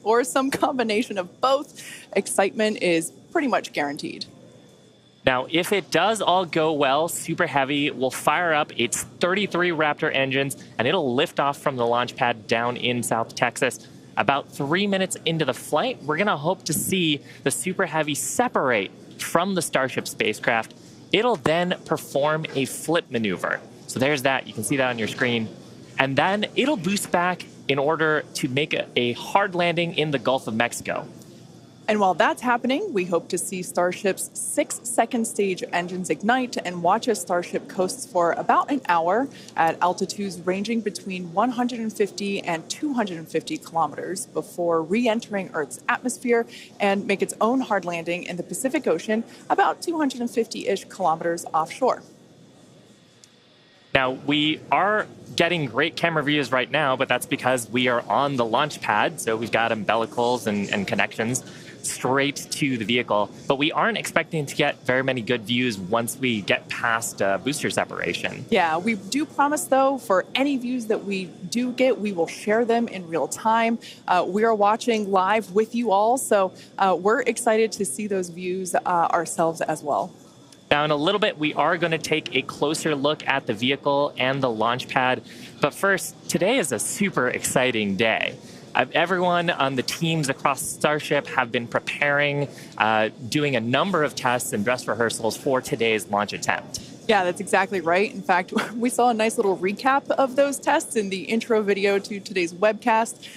or some combination of both, excitement is pretty much guaranteed. Now, if it does all go well, Super Heavy will fire up its 33 Raptor engines, and it'll lift off from the launch pad down in South Texas. About 3 minutes into the flight, we're going to hope to see the Super Heavy separate from the Starship spacecraft. It'll then perform a flip maneuver. So there's that. You can see that on your screen. And then it'll boost back in order to make a hard landing in the Gulf of Mexico. And while that's happening, we hope to see Starship's 6-second stage engines ignite and watch as Starship coasts for about an hour at altitudes ranging between 150 and 250 kilometers before re-entering Earth's atmosphere and make its own hard landing in the Pacific Ocean about 250-ish kilometers offshore. Now, we are getting great camera views right now, but that's because we are on the launch pad, so we've got umbilicals and connections straight to the vehicle. But we aren't expecting to get very many good views once we get past booster separation. Yeah, we do promise, though, for any views that we do get, we will share them in real time. We are watching live with you all, so we're excited to see those views ourselves as well. Now, in a little bit, we are going to take a closer look at the vehicle and the launch pad. But first, today is a super exciting day. Everyone on the teams across Starship have been preparing, doing a number of tests and dress rehearsals for today's launch attempt. Yeah, that's exactly right. In fact, we saw a nice little recap of those tests in the intro video to today's webcast.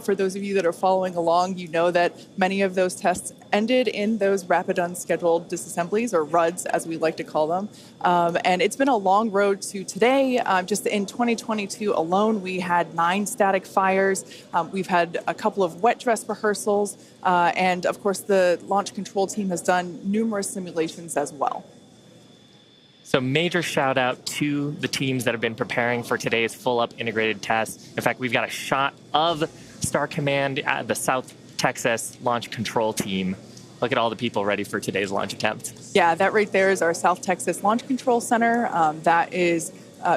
For those of you that are following along, you know that many of those tests ended in those rapid unscheduled disassemblies, or RUDs as we like to call them. And it's been a long road to today. Just in 2022 alone, we had 9 static fires. We've had a couple of wet dress rehearsals. And of course, the launch control team has done numerous simulations as well. So major shout out to the teams that have been preparing for today's full up integrated test. In fact, we've got a shot of Star Command, the South Texas launch control team. Look at all the people ready for today's launch attempt. Yeah, that right there is our South Texas Launch Control Center. That is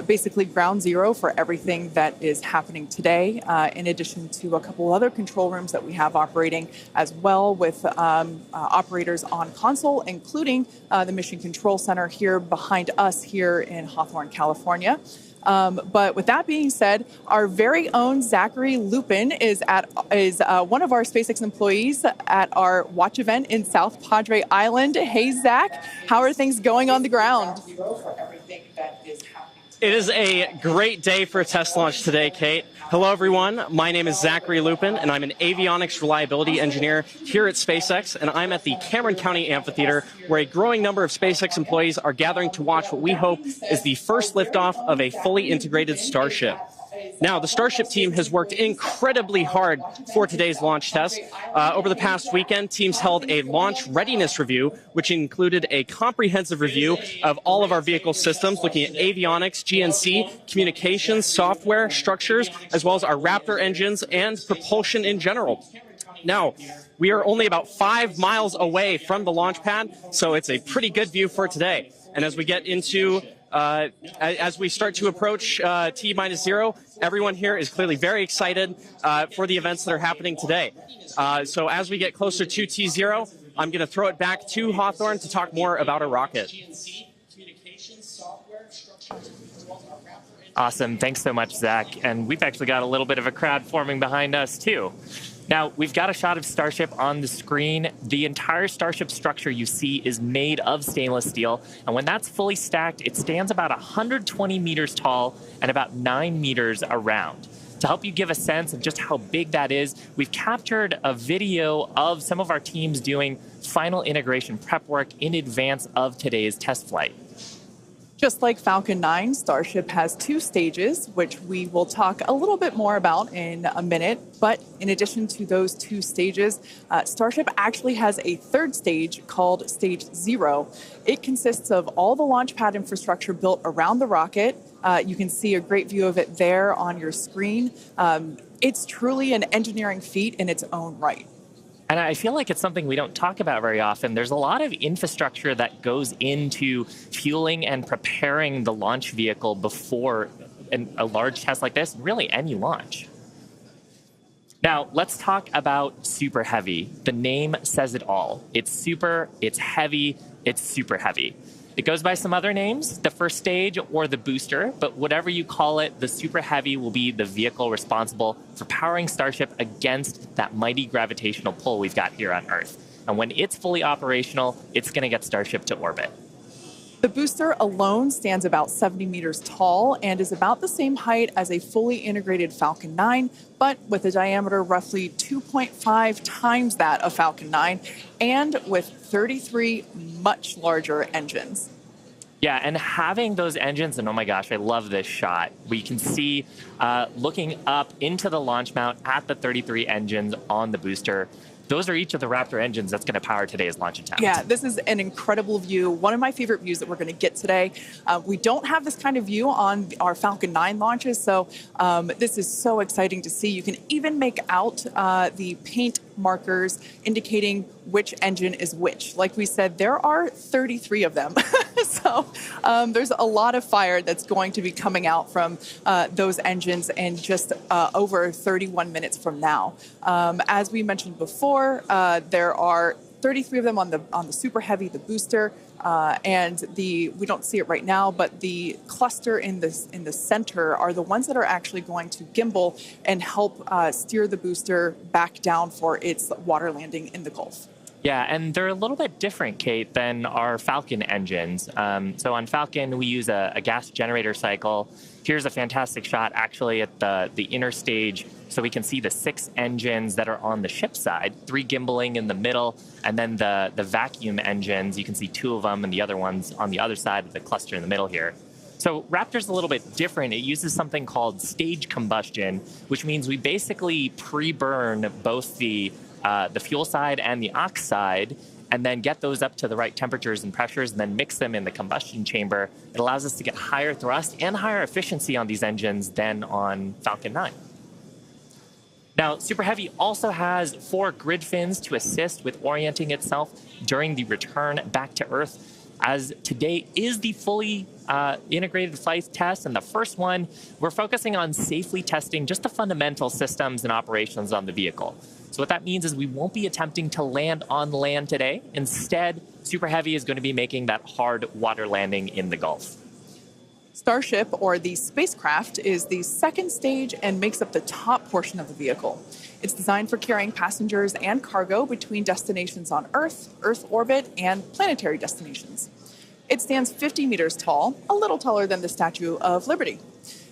basically ground zero for everything that is happening today, in addition to a couple other control rooms that we have operating as well with operators on console, including the Mission Control Center here behind us here in Hawthorne, California. But with that being said, our very own Zachary Lupin is one of our SpaceX employees at our watch event in South Padre Island. Hey, Zach, how are things going on the ground? It is a great day for a test launch today, Kate. Hello, everyone. My name is Zachary Lupin, and I'm an avionics reliability engineer here at SpaceX, and I'm at the Cameron County Amphitheater, where a growing number of SpaceX employees are gathering to watch what we hope is the first liftoff of a fully integrated Starship. Now, the Starship team has worked incredibly hard for today's launch test. Over the past weekend, teams held a launch readiness review, which included a comprehensive review of all of our vehicle systems, looking at avionics, GNC, communications, software, structures, as well as our Raptor engines and propulsion in general. Now, we are only about 5 miles away from the launch pad, so it's a pretty good view for today. And as we get into as we start to approach T-0, everyone here is clearly very excited for the events that are happening today. So as we get closer to T-0, I'm going to throw it back to Hawthorne to talk more about our rocket. Awesome. Thanks so much, Zach. And we've actually got a little bit of a crowd forming behind us, too. Now, we've got a shot of Starship on the screen. The entire Starship structure you see is made of stainless steel. And when that's fully stacked, it stands about 120 meters tall and about 9 meters around. To help you give a sense of just how big that is, we've captured a video of some of our teams doing final integration prep work in advance of today's test flight. Just like Falcon 9, Starship has 2 stages, which we will talk a little bit more about in a minute. But in addition to those 2 stages, Starship actually has a 3rd stage called Stage 0. It consists of all the launch pad infrastructure built around the rocket. You can see a great view of it there on your screen. It's truly an engineering feat in its own right. And I feel like it's something we don't talk about very often. There's a lot of infrastructure that goes into fueling and preparing the launch vehicle before a large test like this, really any launch. Now, let's talk about super heavy. The name says it all. It's super, it's heavy, it's super heavy. It goes by some other names, the first stage or the booster, but whatever you call it, the super heavy will be the vehicle responsible for powering Starship against that mighty gravitational pull we've got here on Earth. And when it's fully operational, it's going to get Starship to orbit. The booster alone stands about 70 meters tall and is about the same height as a fully integrated Falcon 9, but with a diameter roughly 2.5 times that of Falcon 9 and with 33 much larger engines. Yeah, and having those engines, and oh my gosh, I love this shot. We can see looking up into the launch mount at the 33 engines on the booster. Those are each of the Raptor engines that's going to power today's launch attempt. Yeah, this is an incredible view. One of my favorite views that we're going to get today. We don't have this kind of view on our Falcon 9 launches, so this is so exciting to see. You can even make out the paint markers indicating which engine is which. Like we said, there are 33 of them. So there's a lot of fire that's going to be coming out from those engines in just over 31 minutes from now. As we mentioned before, there are 33 of them on the Super Heavy, the booster, and we don't see it right now, but the cluster in the center are the ones that are actually going to gimbal and help steer the booster back down for its water landing in the Gulf. Yeah, and they're a little bit different, Kate, than our Falcon engines. So on Falcon, we use a gas generator cycle. Here's a fantastic shot, actually, at the inner stage, so we can see the 6 engines that are on the ship side, 3 gimbaling in the middle, and then the vacuum engines, you can see 2 of them, and the other ones on the other side of the cluster in the middle here. So Raptor's a little bit different. It uses something called stage combustion, which means we basically pre-burn both the fuel side and the ox side, and then get those up to the right temperatures and pressures, and then mix them in the combustion chamber. It allows us to get higher thrust and higher efficiency on these engines than on Falcon 9. Now, Super Heavy also has 4 grid fins to assist with orienting itself during the return back to Earth, as today is the fully integrated flight test, and the first one, we're focusing on safely testing just the fundamental systems and operations on the vehicle. So what that means is we won't be attempting to land on land today. Instead, Super Heavy is going to be making that hard water landing in the Gulf. Starship, or the spacecraft, is the second stage and makes up the top portion of the vehicle. It's designed for carrying passengers and cargo between destinations on Earth, Earth orbit, and planetary destinations. It stands 50 meters tall, a little taller than the Statue of Liberty.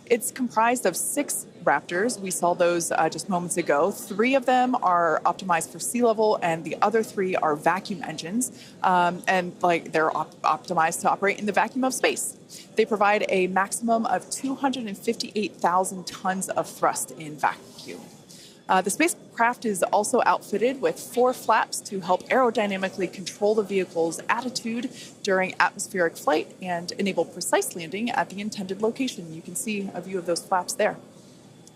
It's comprised of 6 Raptors. We saw those just moments ago. 3 of them are optimized for sea level, and the other 3 are vacuum engines, and they're optimized to operate in the vacuum of space. They provide a maximum of 258,000 tons of thrust in vacuum. The spacecraft is also outfitted with 4 flaps to help aerodynamically control the vehicle's attitude during atmospheric flight and enable precise landing at the intended location. You can see a view of those flaps there.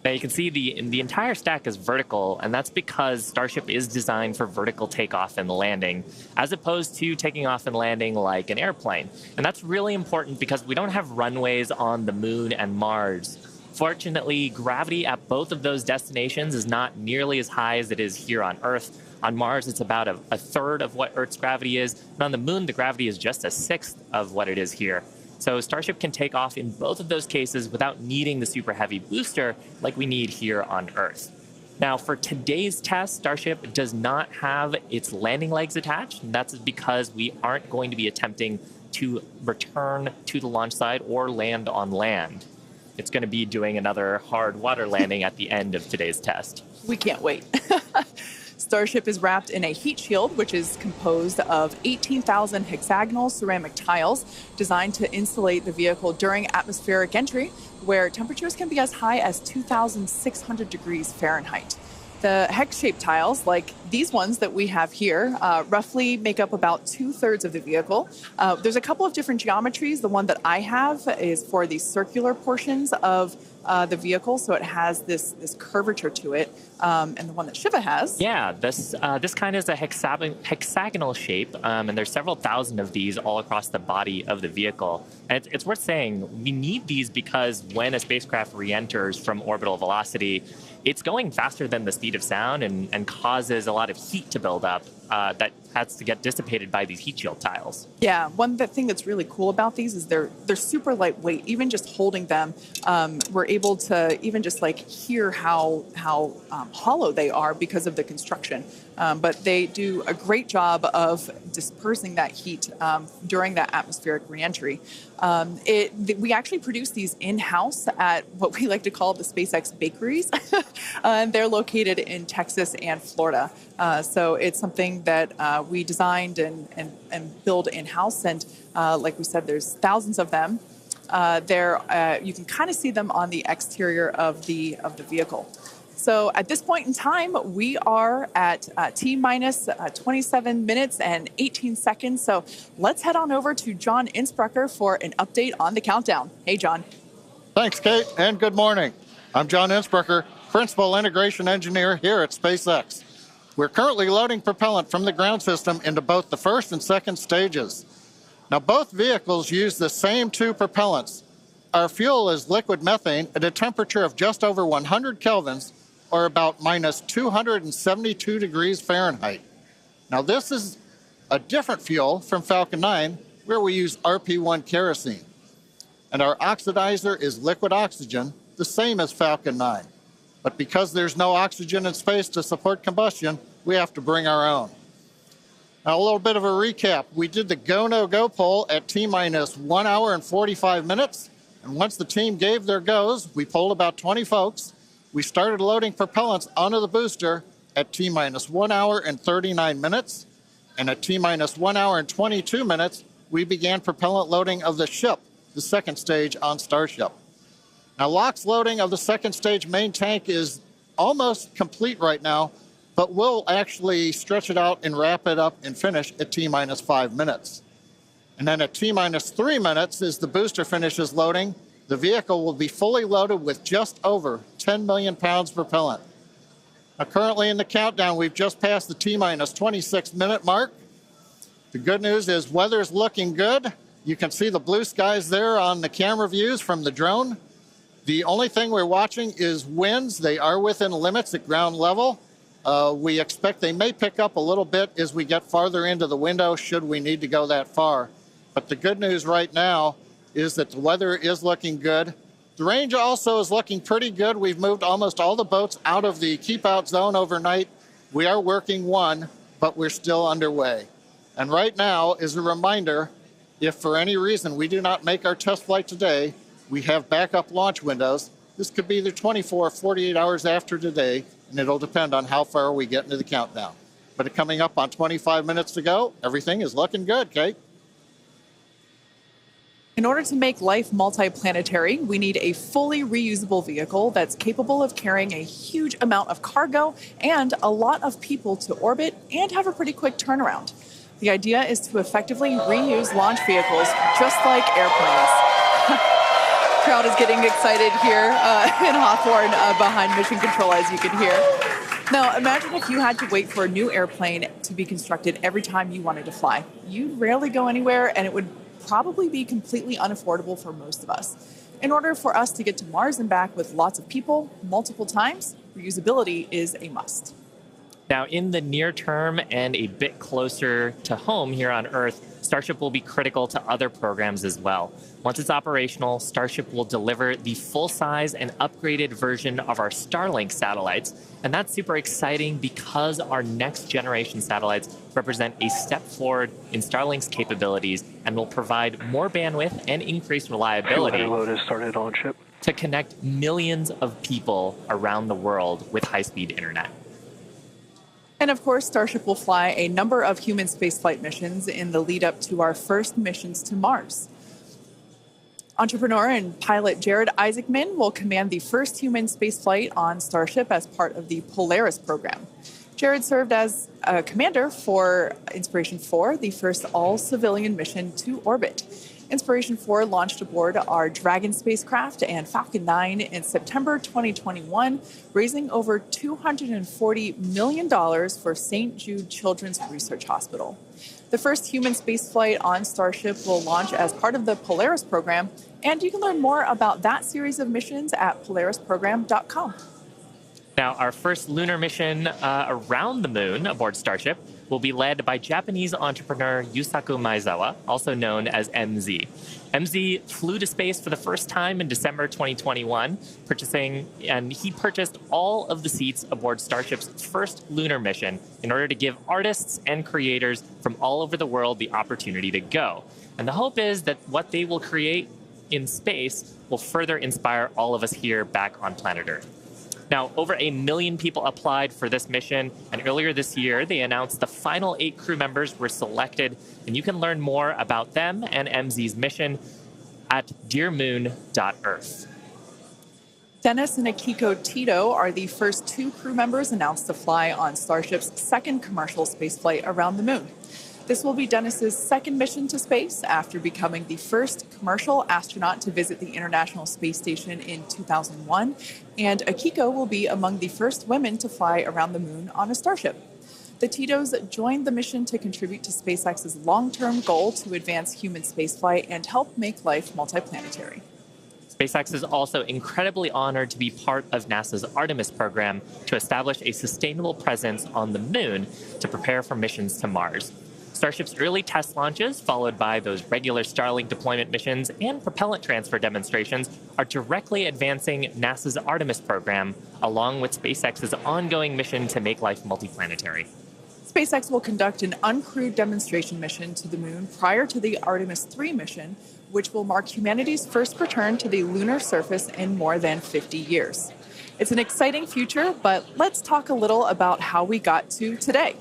Now you can see the entire stack is vertical, and that's because Starship is designed for vertical takeoff and landing, as opposed to taking off and landing like an airplane. And that's really important because we don't have runways on the Moon and Mars. Fortunately, gravity at both of those destinations is not nearly as high as it is here on Earth. On Mars, it's about a third of what Earth's gravity is. And on the Moon, the gravity is just a sixth of what it is here. So Starship can take off in both of those cases without needing the Super Heavy booster like we need here on Earth. Now, for today's test, Starship does not have its landing legs attached, and that's because we aren't going to be attempting to return to the launch site or land on land. It's going to be doing another hard water landing at the end of today's test. We can't wait. Starship is wrapped in a heat shield, which is composed of 18,000 hexagonal ceramic tiles designed to insulate the vehicle during atmospheric entry, where temperatures can be as high as 2,600 degrees Fahrenheit. The hex-shaped tiles, like these ones that we have here, roughly make up about 2/3 of the vehicle. There's a couple of different geometries. The one that I have is for the circular portions of the vehicle, so it has this curvature to it, and the one that Shiva has. Yeah, this kind is a hexagonal shape, and there's several thousand of these all across the body of the vehicle. And it's worth saying we need these because when a spacecraft re-enters from orbital velocity, it's going faster than the speed of sound and causes a lot of heat to build up that has to get dissipated by these heat shield tiles. Yeah, thing that's really cool about these is they're super lightweight. Even just holding them, we're able to even just like hear how hollow they are because of the construction. But they do a great job of dispersing that heat during that atmospheric reentry. We actually produce these in-house at what we like to call the SpaceX bakeries. And they're located in Texas and Florida. So it's something that we designed and build in-house. And like we said, there's thousands of them. You can kind of see them on the exterior of the vehicle. So at this point in time, we are at T-minus 27 minutes and 18 seconds. So let's head on over to John Innsbrucker for an update on the countdown. Hey, John. Thanks, Kate, and good morning. I'm John Innsbrucker, Principal Integration Engineer here at SpaceX. We're currently loading propellant from the ground system into both the first and second stages. Now, both vehicles use the same two propellants. Our fuel is liquid methane at a temperature of just over 100 kelvins, or about minus 272 degrees Fahrenheit. Now, this is a different fuel from Falcon 9, where we use RP1 kerosene. And our oxidizer is liquid oxygen, the same as Falcon 9. But because there's no oxygen in space to support combustion, we have to bring our own. Now, a little bit of a recap. We did the go, no go poll at T-minus 1 hour and 45 minutes. And once the team gave their goes, we polled about 20 folks. We started loading propellants onto the booster at T-minus 1 hour and 39 minutes. And at T-minus 1 hour and 22 minutes, we began propellant loading of the ship, the second stage on Starship. Now, LOX loading of the second stage main tank is almost complete right now, but we'll actually stretch it out and wrap it up and finish at T-minus 5 minutes. And then at T-minus 3 minutes, as the booster finishes loading, the vehicle will be fully loaded with just over 10 million pounds propellant. Now, currently in the countdown, we've just passed the T-minus 26 minute mark. The good news is weather's looking good. You can see the blue skies there on the camera views from the drone. The only thing we're watching is winds. They are within limits at ground level. We expect they may pick up a little bit as we get farther into the window should we need to go that far. But the good news right now is that the weather is looking good. The range also is looking pretty good. We've moved almost all the boats out of the keep out zone overnight. We are working one, but we're still underway. And right now, as a reminder, if for any reason we do not make our test flight today, we have backup launch windows. This could be either 24 or 48 hours after today, and it'll depend on how far we get into the countdown. But coming up on 25 minutes to go, everything is looking good, Kate. In order to make life multiplanetary, we need a fully reusable vehicle that's capable of carrying a huge amount of cargo and a lot of people to orbit and have a pretty quick turnaround. The idea is to effectively reuse launch vehicles just like airplanes. Crowd is getting excited here in Hawthorne behind Mission Control, as you can hear. Now, imagine if you had to wait for a new airplane to be constructed every time you wanted to fly. You'd rarely go anywhere, and it would probably be completely unaffordable for most of us. In order for us to get to Mars and back with lots of people, multiple times, reusability is a must. Now, in the near term and a bit closer to home here on Earth, Starship will be critical to other programs as well. Once it's operational, Starship will deliver the full-size and upgraded version of our Starlink satellites. And that's super exciting because our next generation satellites represent a step forward in Starlink's capabilities and will provide more bandwidth and increased reliability to connect millions of people around the world with high-speed internet. And of course, Starship will fly a number of human spaceflight missions in the lead up to our first missions to Mars. Entrepreneur and pilot Jared Isaacman will command the first human spaceflight on Starship as part of the Polaris program. Jared served as a commander for Inspiration 4, the first all-civilian mission to orbit. Inspiration 4 launched aboard our Dragon spacecraft and Falcon 9 in September 2021, raising over $240 million for St. Jude Children's Research Hospital. The first human spaceflight on Starship will launch as part of the Polaris program, and you can learn more about that series of missions at polarisprogram.com. Now, our first lunar mission around the moon aboard Starship will be led by Japanese entrepreneur Yusaku Maezawa, also known as MZ. MZ flew to space for the first time in December 2021, he purchased all of the seats aboard Starship's first lunar mission in order to give artists and creators from all over the world the opportunity to go. And the hope is that what they will create in space will further inspire all of us here back on planet Earth. Now, over 1 million people applied for this mission, and earlier this year, they announced the final 8 crew members were selected, and you can learn more about them and MZ's mission at dearmoon.earth. Dennis and Akiko Tito are the first 2 crew members announced to fly on Starship's second commercial spaceflight around the moon. This will be Dennis's second mission to space after becoming the first commercial astronaut to visit the International Space Station in 2001, and Akiko will be among the first women to fly around the moon on a Starship. The Titos joined the mission to contribute to SpaceX's long-term goal to advance human spaceflight and help make life multiplanetary. SpaceX is also incredibly honored to be part of NASA's Artemis program to establish a sustainable presence on the moon to prepare for missions to Mars. Starship's early test launches, followed by those regular Starlink deployment missions and propellant transfer demonstrations, are directly advancing NASA's Artemis program, along with SpaceX's ongoing mission to make life multiplanetary. SpaceX will conduct an uncrewed demonstration mission to the moon prior to the Artemis 3 mission, which will mark humanity's first return to the lunar surface in more than 50 years. It's an exciting future, but let's talk a little about how we got to today.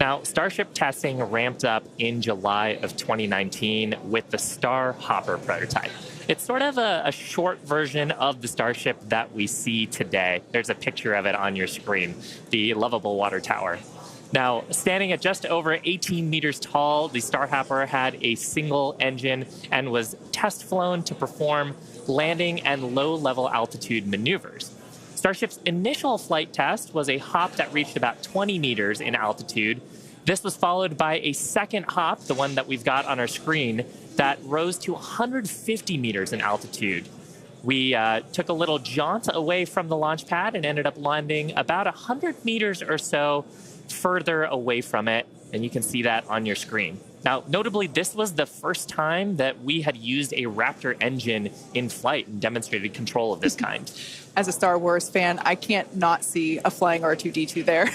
Now, Starship testing ramped up in July of 2019 with the Star Hopper prototype. It's sort of a short version of the Starship that we see today. There's a picture of it on your screen, the lovable water tower. Now, standing at just over 18 meters tall, the Star Hopper had a single engine and was test flown to perform landing and low-level altitude maneuvers. Starship's initial flight test was a hop that reached about 20 meters in altitude. This was followed by a second hop, the one that we've got on our screen, that rose to 150 meters in altitude. We took a little jaunt away from the launch pad and ended up landing about 100 meters or so further away from it, and you can see that on your screen. Now, notably, this was the first time that we had used a Raptor engine in flight and demonstrated control of this kind. As a Star Wars fan, I can't not see a flying R2-D2 there.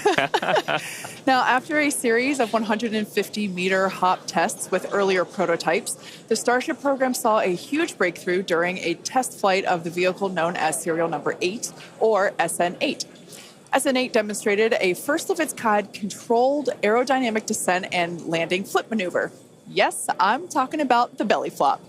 Now, after a series of 150-meter hop tests with earlier prototypes, the Starship program saw a huge breakthrough during a test flight of the vehicle known as serial number 8, or SN8. SN8 demonstrated a first-of-its-kind controlled aerodynamic descent and landing flip maneuver. Yes, I'm talking about the belly flop.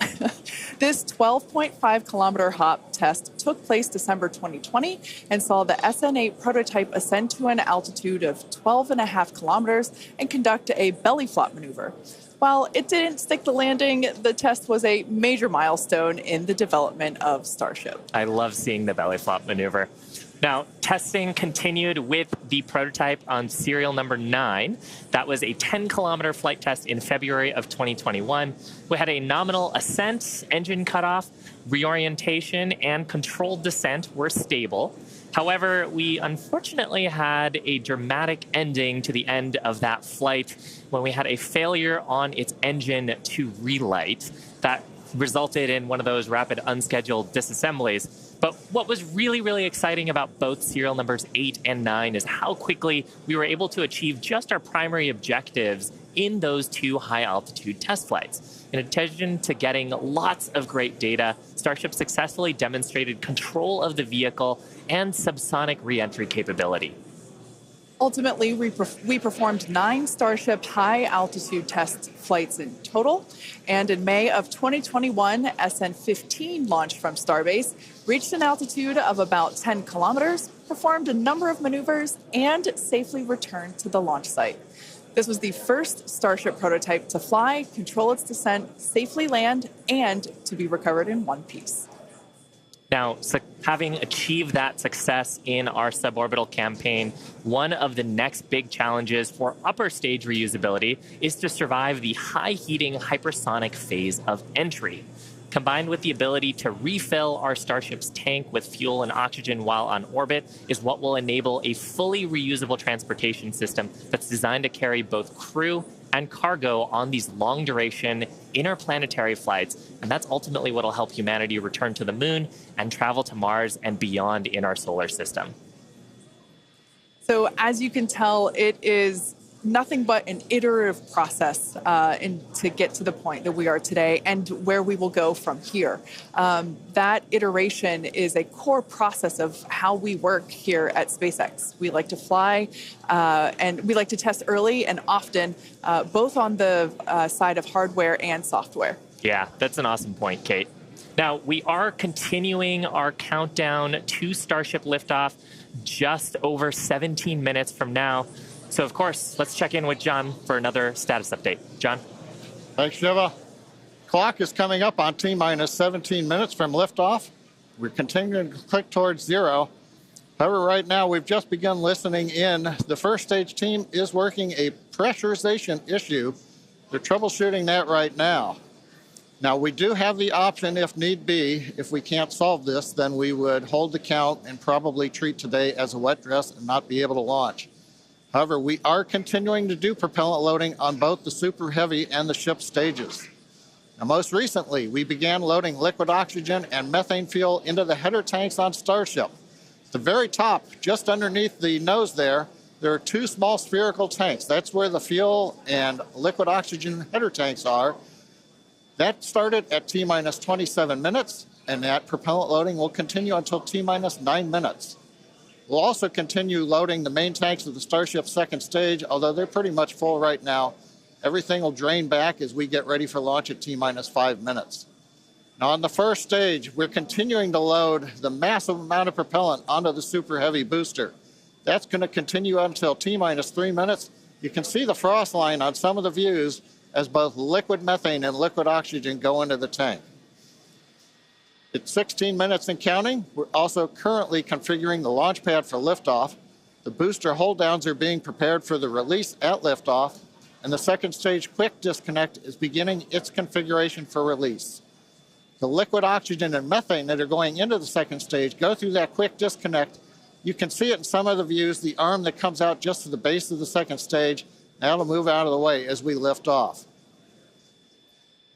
This 12.5-kilometer hop test took place December 2020 and saw the SN8 prototype ascend to an altitude of 12.5 kilometers and conduct a belly flop maneuver. While it didn't stick the landing, the test was a major milestone in the development of Starship. I love seeing the belly flop maneuver. Now, testing continued with the prototype on serial number 9. That was a 10-kilometer flight test in February of 2021. We had a nominal ascent, engine cutoff, reorientation, and controlled descent were stable. However, we unfortunately had a dramatic ending to the end of that flight when we had a failure on its engine to relight. That resulted in one of those rapid unscheduled disassemblies. But what was really, really exciting about both serial numbers 8 and 9 is how quickly we were able to achieve just our primary objectives in those 2 high-altitude test flights. In addition to getting lots of great data, Starship successfully demonstrated control of the vehicle and subsonic re-entry capability. Ultimately, we performed 9 Starship high-altitude test flights in total, and in May of 2021, SN15 launched from Starbase, reached an altitude of about 10 kilometers, performed a number of maneuvers, and safely returned to the launch site. This was the first Starship prototype to fly, control its descent, safely land, and to be recovered in one piece. Now, having achieved that success in our suborbital campaign, one of the next big challenges for upper stage reusability is to survive the high heating hypersonic phase of entry. combined with the ability to refill our Starship's tank with fuel and oxygen while on orbit, is what will enable a fully reusable transportation system that's designed to carry both crew and cargo on these long-duration interplanetary flights. And that's ultimately what will help humanity return to the moon and travel to Mars and beyond in our solar system. So as you can tell, it is nothing but an iterative process to get to the point that we are today and where we will go from here. That iteration is a core process of how we work here at SpaceX. We like to fly and we like to test early and often, both on the side of hardware and software. Yeah, that's an awesome point, Kate. Now, we are continuing our countdown to Starship liftoff just over 17 minutes from now. So, of course, let's check in with John for another status update. John? Thanks, Shiva. Clock is coming up on T-minus 17 minutes from liftoff. We're continuing to click towards zero. However, right now, we've just begun listening in. The first stage team is working a pressurization issue. They're troubleshooting that right now. Now, we do have the option, if need be, if we can't solve this, then we would hold the count and probably treat today as a wet dress and not be able to launch. However, we are continuing to do propellant loading on both the Super Heavy and the ship stages. Now, most recently, we began loading liquid oxygen and methane fuel into the header tanks on Starship. At the very top, just underneath the nose there are two small spherical tanks. That's where the fuel and liquid oxygen header tanks are. That started at T-minus 27 minutes, and that propellant loading will continue until T-minus 9 minutes. We'll also continue loading the main tanks of the Starship second stage, although they're pretty much full right now. Everything will drain back as we get ready for launch at T-minus 5 minutes. Now, on the first stage, we're continuing to load the massive amount of propellant onto the Super Heavy booster. That's going to continue until T-minus 3 minutes. You can see the frost line on some of the views as both liquid methane and liquid oxygen go into the tank. It's 16 minutes and counting. We're also currently configuring the launch pad for liftoff. The booster hold downs are being prepared for the release at liftoff, and the second stage quick disconnect is beginning its configuration for release. The liquid oxygen and methane that are going into the second stage go through that quick disconnect. You can see it in some of the views, the arm that comes out just to the base of the second stage. That'll move out of the way as we lift off.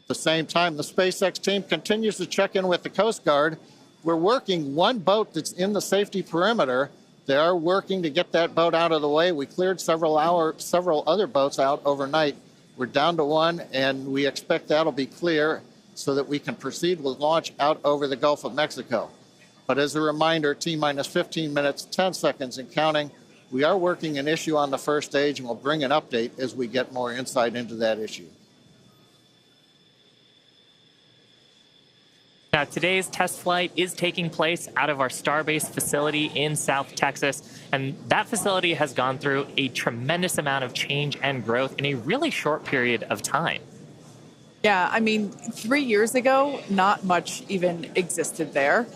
At the same time, the SpaceX team continues to check in with the Coast Guard. We're working one boat that's in the safety perimeter. They are working to get that boat out of the way. We cleared several other boats out overnight. We're down to one, and we expect that'll be clear so that we can proceed with launch out over the Gulf of Mexico. But as a reminder, T-minus 15 minutes, 10 seconds and counting. We are working an issue on the first stage, and we'll bring an update as we get more insight into that issue. Now, today's test flight is taking place out of our Starbase facility in South Texas, and that facility has gone through a tremendous amount of change and growth in a really short period of time. Yeah, I mean, 3 years ago, not much even existed there.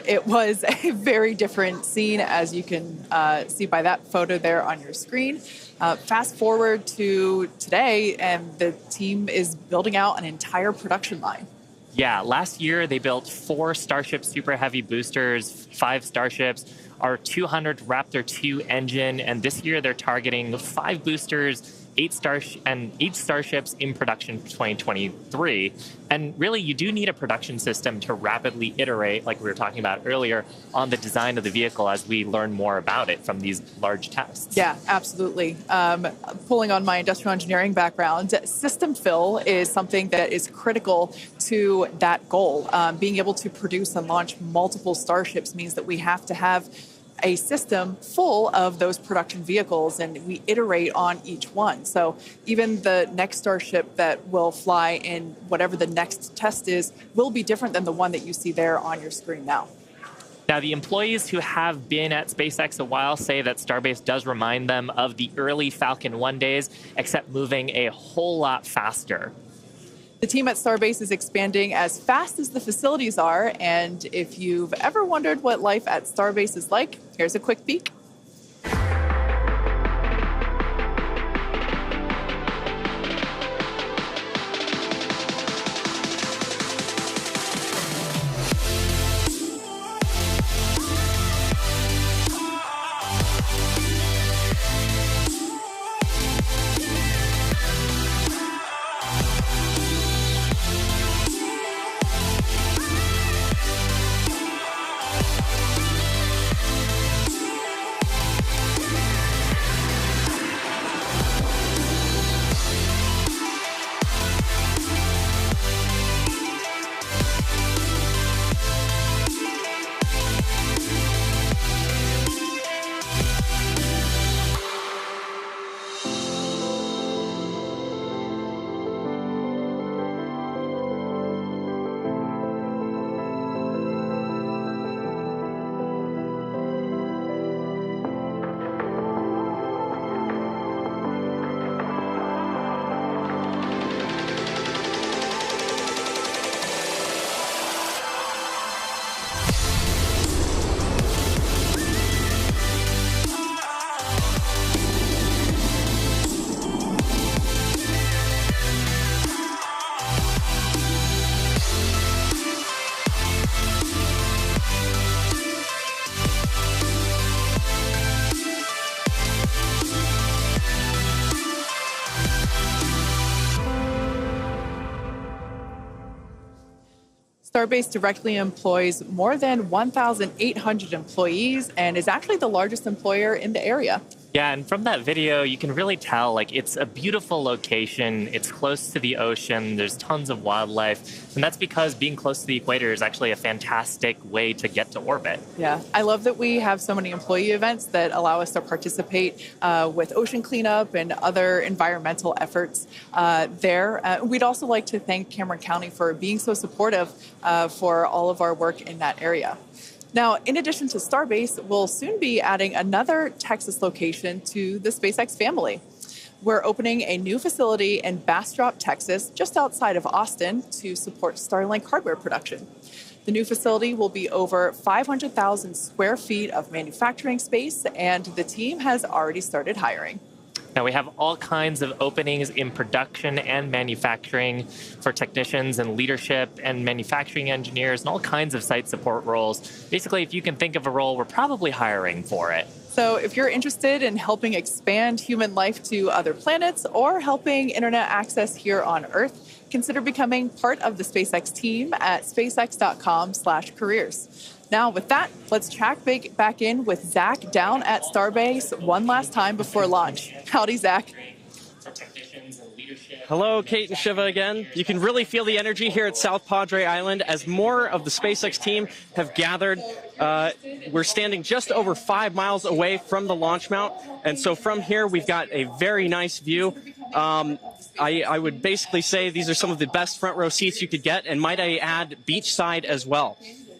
It was a very different scene, as you can see by that photo there on your screen. Fast forward to today, and the team is building out an entire production line. Yeah, last year they built 4 Starship Super Heavy boosters, 5 Starships, our 200 Raptor 2 engine, and this year they're targeting 5 boosters, 8 Starships in production for 2023. And really, you do need a production system to rapidly iterate, like we were talking about earlier, on the design of the vehicle as we learn more about it from these large tests. Yeah, absolutely. Pulling on my industrial engineering background, system fill is something that is critical to that goal. Being able to produce and launch multiple Starships means that we have to have a system full of those production vehicles, and we iterate on each one. So even the next Starship that will fly in whatever the next test is will be different than the one that you see there on your screen now. Now, the employees who have been at SpaceX a while say that Starbase does remind them of the early Falcon 1 days, except moving a whole lot faster. The team at Starbase is expanding as fast as the facilities are, and if you've ever wondered what life at Starbase is like, here's a quick peek. Starbase directly employs more than 1,800 employees and is actually the largest employer in the area. Yeah, and from that video, you can really tell, like, it's a beautiful location. It's close to the ocean. There's tons of wildlife. And that's because being close to the equator is actually a fantastic way to get to orbit. Yeah, I love that we have so many employee events that allow us to participate with ocean cleanup and other environmental efforts there. We'd also like to thank Cameron County for being so supportive for all of our work in that area. Now, in addition to Starbase, we'll soon be adding another Texas location to the SpaceX family. We're opening a new facility in Bastrop, Texas, just outside of Austin, to support Starlink hardware production. The new facility will be over 500,000 square feet of manufacturing space, and the team has already started hiring. Now, we have all kinds of openings in production and manufacturing for technicians and leadership and manufacturing engineers and all kinds of site support roles. Basically, if you can think of a role, we're probably hiring for it. So if you're interested in helping expand human life to other planets or helping internet access here on Earth, consider becoming part of the SpaceX team at spacex.com/careers. Now, with that, let's check back in with Zach down at Starbase one last time before launch. Howdy, Zach. Hello, Kate and Shiva again. You can really feel the energy here at South Padre Island as more of the SpaceX team have gathered. We're standing just over 5 miles away from the launch mount, and so from here we've got a very nice view. I would basically say these are some of the best front row seats you could get, and might I add, beachside as well.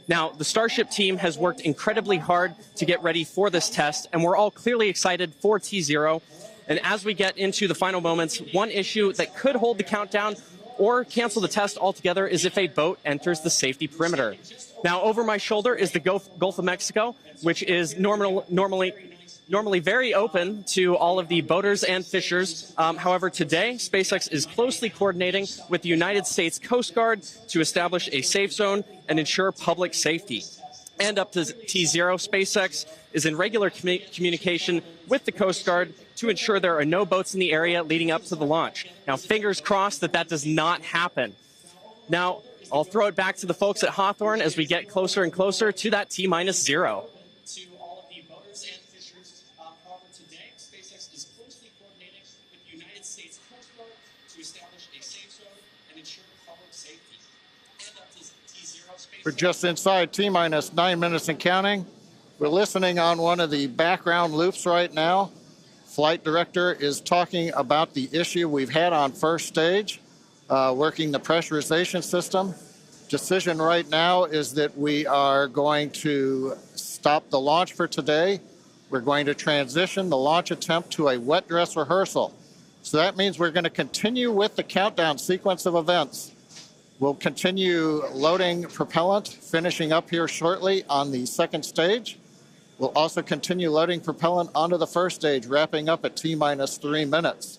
Now, the Starship team has worked incredibly hard to get ready for this test, and we're all clearly excited for T0. And as we get into the final moments, one issue that could hold the countdown or cancel the test altogether is if a boat enters the safety perimeter. Now, over my shoulder is the Gulf of Mexico, which is normally very open to all of the boaters and fishers. However, today, SpaceX is closely coordinating with the United States Coast Guard to establish a safe zone and ensure public safety. And up to T0, SpaceX is in regular communication with the Coast Guard to ensure there are no boats in the area leading up to the launch. Now, fingers crossed that does not happen. Now, I'll throw it back to the folks at Hawthorne as we get closer and closer to that T-0. To all of the boaters and fishers, however, today, SpaceX is closely coordinating with the United States Coast Guard to establish a safe zone and ensure public safety. And up to T0, SpaceX. We're just inside T-9 minutes and counting. We're listening on one of the background loops right now. Flight director is talking about the issue we've had on first stage, working the pressurization system. Decision right now is that we are going to stop the launch for today. We're going to transition the launch attempt to a wet dress rehearsal. So that means we're going to continue with the countdown sequence of events. We'll continue loading propellant, finishing up here shortly on the second stage. We'll also continue loading propellant onto the first stage, wrapping up at T-3 minutes.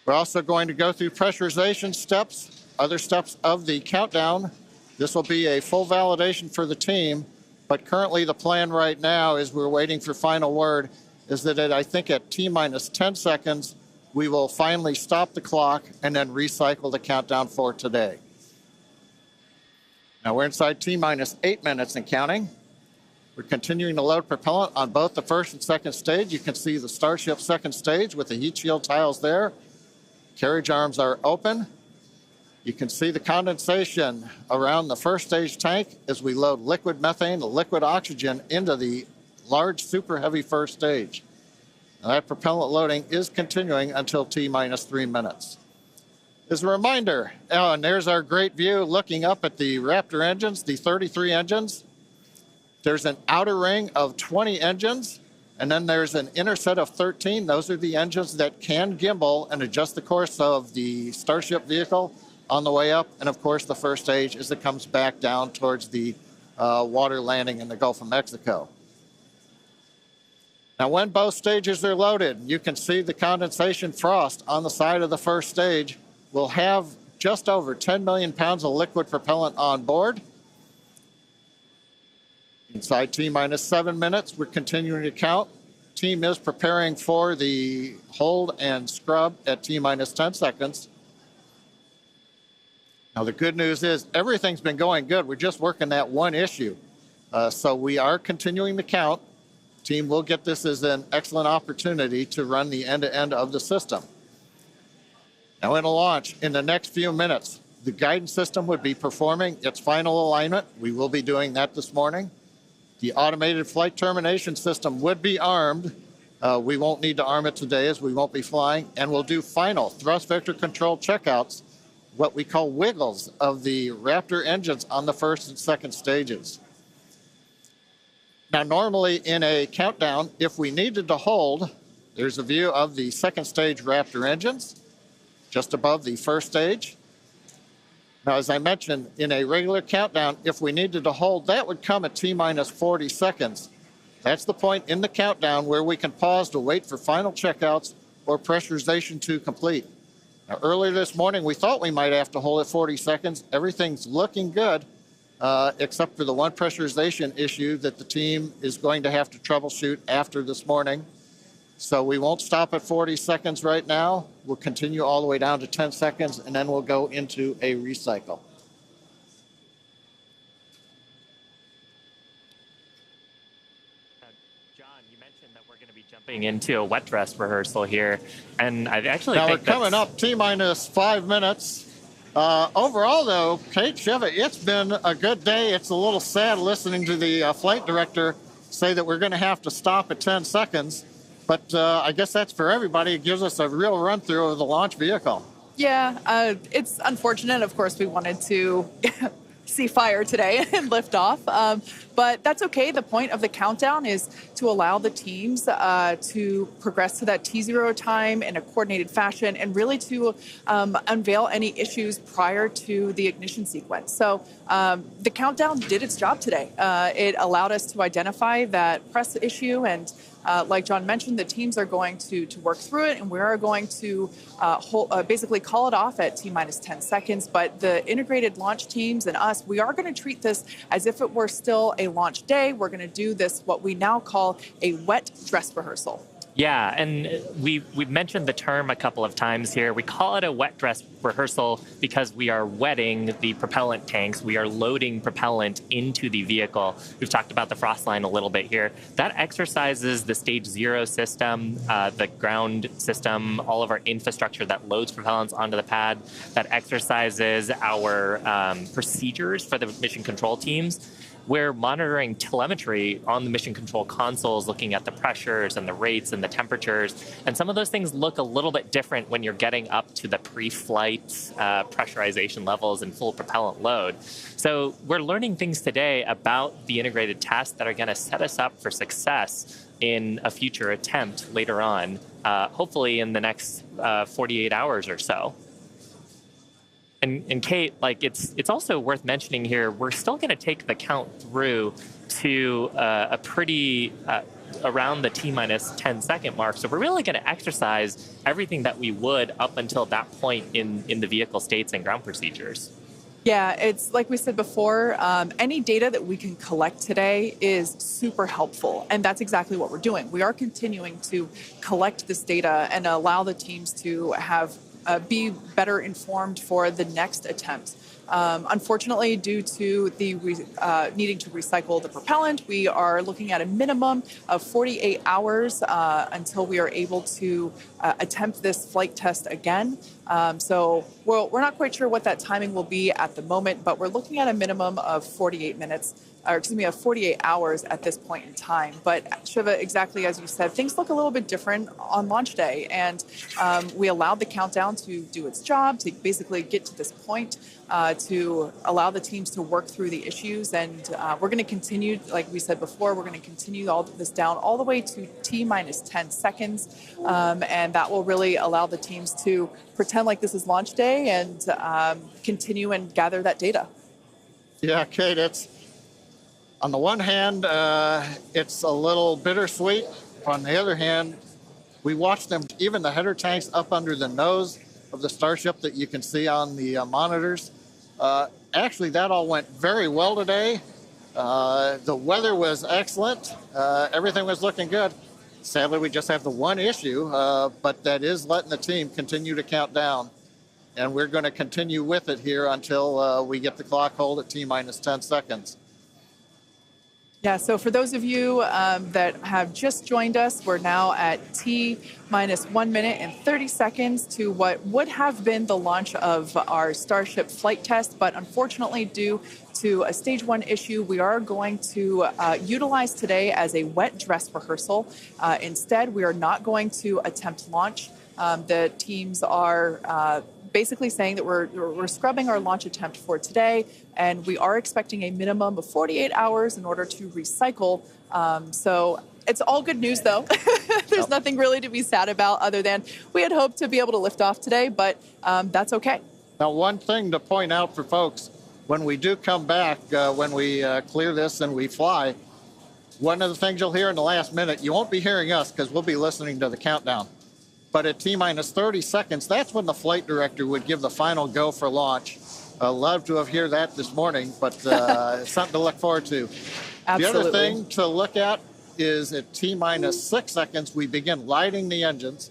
We're also going to go through pressurization steps, other steps of the countdown. This will be a full validation for the team, but currently the plan right now is we're waiting for final word, is that I think at T-10 seconds, we will finally stop the clock and then recycle the countdown for today. Now we're inside T-8 minutes and counting. We're continuing to load propellant on both the first and second stage. You can see the Starship second stage with the heat shield tiles there. Carriage arms are open. You can see the condensation around the first stage tank as we load liquid methane, liquid oxygen into the large super heavy first stage. Now that propellant loading is continuing until T-3 minutes. As a reminder, and there's our great view looking up at the Raptor engines, the 33 engines. There's an outer ring of 20 engines, and then there's an inner set of 13. Those are the engines that can gimbal and adjust the course of the Starship vehicle on the way up. And of course, the first stage as it comes back down towards the water landing in the Gulf of Mexico. Now, when both stages are loaded, you can see the condensation frost on the side of the first stage. We'll have just over 10 million pounds of liquid propellant on board. Inside T-7 minutes, we're continuing to count. Team is preparing for the hold and scrub at T-10 seconds. Now, the good news is everything's been going good. We're just working that one issue. So we are continuing the count. Team will get this as an excellent opportunity to run the end-to-end of the system. Now, in a launch, in the next few minutes, the guidance system would be performing its final alignment. We will be doing that this morning. The automated flight termination system would be armed. We won't need to arm it today as we won't be flying. And we'll do final thrust vector control checkouts, what we call wiggles of the Raptor engines on the first and second stages. Now, normally in a countdown, if we needed to hold, there's a view of the second stage Raptor engines just above the first stage. Now, as I mentioned, in a regular countdown, if we needed to hold, that would come at T-minus 40 seconds. That's the point in the countdown where we can pause to wait for final checkouts or pressurization to complete. Now, earlier this morning, we thought we might have to hold at 40 seconds. Everything's looking good, except for the one pressurization issue that the team is going to have to troubleshoot after this morning. So we won't stop at 40 seconds right now. We'll continue all the way down to 10 seconds, and then we'll go into a recycle. John, you mentioned that we're going to be jumping into a wet dress rehearsal here, and I actually now think we're coming up T-minus 5 minutes. Overall, though, Kate, Shiva, it's been a good day. It's a little sad listening to the flight director say that we're going to have to stop at 10 seconds. But I guess that's for everybody. It gives us a real run-through of the launch vehicle. Yeah, it's unfortunate. Of course, we wanted to see fire today and lift off. But that's okay. The point of the countdown is to allow the teams to progress to that T0 time in a coordinated fashion and really to unveil any issues prior to the ignition sequence. So the countdown did its job today. It allowed us to identify that press issue, and like John mentioned, the teams are going to work through it, and we are going to basically call it off at T-minus 10 seconds. But the integrated launch teams and us, we are going to treat this as if it were still a launch day. We're going to do this, what we now call a wet dress rehearsal. Yeah, and we've mentioned the term a couple of times here. We call it a wet dress rehearsal because we are wetting the propellant tanks. We are loading propellant into the vehicle. We've talked about the frost line a little bit here. That exercises the stage 0 system, the ground system, all of our infrastructure that loads propellants onto the pad. That exercises our procedures for the mission control teams. We're monitoring telemetry on the mission control consoles, looking at the pressures and the rates and the temperatures. And some of those things look a little bit different when you're getting up to the pre-flight pressurization levels and full propellant load. So we're learning things today about the integrated tests that are going to set us up for success in a future attempt later on, hopefully in the next 48 hours or so. And Kate, like it's also worth mentioning here, we're still going to take the count through to a pretty around the T-minus 10 second mark. So we're really going to exercise everything that we would up until that point in the vehicle states and ground procedures. Yeah, it's like we said before, any data that we can collect today is super helpful. And that's exactly what we're doing. We are continuing to collect this data and allow the teams to have be better informed for the next attempt. Unfortunately, due to the needing to recycle the propellant, we are looking at a minimum of 48 hours until we are able to attempt this flight test again. So we're not quite sure what that timing will be at the moment, but we're looking at a minimum of 48 minutes. Of 48 hours at this point in time. But Shiva, exactly as you said, things look a little bit different on launch day. And we allowed the countdown to do its job, to basically get to this point, to allow the teams to work through the issues. And we're going to continue, like we said before, we're going to continue all this down all the way to T-minus 10 seconds. And that will really allow the teams to pretend like this is launch day and continue and gather that data. Yeah, Kate, it's on the one hand, it's a little bittersweet. On the other hand, we watched them, even the header tanks up under the nose of the Starship that you can see on the monitors. Actually, that all went very well today. The weather was excellent. Everything was looking good. Sadly, we just have the one issue, but that is letting the team continue to count down. and we're going to continue with it here until we get the clock hold at T-minus 10 seconds. Yeah, so for those of you that have just joined us, we're now at T-minus 1 minute and 30 seconds to what would have been the launch of our Starship flight test, but unfortunately, due to a stage 1 issue, we are going to utilize today as a wet dress rehearsal. Instead, we are not going to attempt launch. The teams are basically saying that we're scrubbing our launch attempt for today, and we are expecting a minimum of 48 hours in order to recycle. So it's all good news, though. There's nothing really to be sad about other than we had hoped to be able to lift off today, but that's okay. Now, one thing to point out for folks, when we do come back, when we clear this and we fly, one of the things you'll hear in the last minute, you won't be hearing us because we'll be listening to the countdown. But at T-minus 30 seconds, that's when the flight director would give the final go for launch. Love to have heard that this morning, but it's something to look forward to. Absolutely. The other thing to look at is at T-minus 6 seconds, we begin lighting the engines.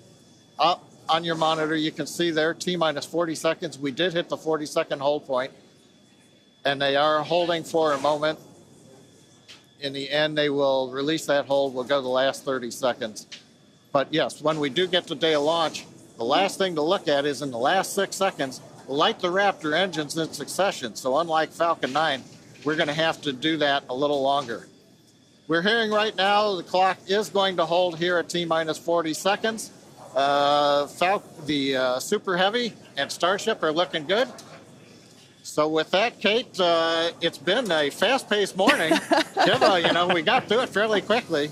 Up on your monitor, you can see there, T-minus 40 seconds. We did hit the 40-second hold point, and they are holding for a moment. In the end, they will release that hold. We'll go the last 30 seconds. But yes, when we do get to day of launch, the last thing to look at is in the last 6 seconds, light the Raptor engines in succession. So unlike Falcon 9, we're going to have to do that a little longer. We're hearing right now the clock is going to hold here at T-minus 40 seconds. The Super Heavy and Starship are looking good. So with that, Kate, it's been a fast-paced morning. We got through it fairly quickly.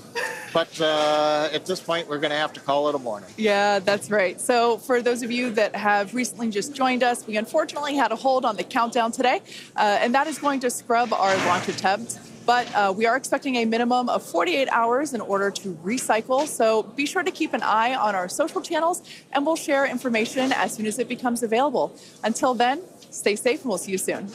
But at this point, we're going to have to call it a morning. Yeah, that's right. So for those of you that have recently just joined us, we unfortunately had a hold on the countdown today, and that is going to scrub our launch attempt. But we are expecting a minimum of 48 hours in order to recycle. So be sure to keep an eye on our social channels, and we'll share information as soon as it becomes available. Until then, stay safe, and we'll see you soon.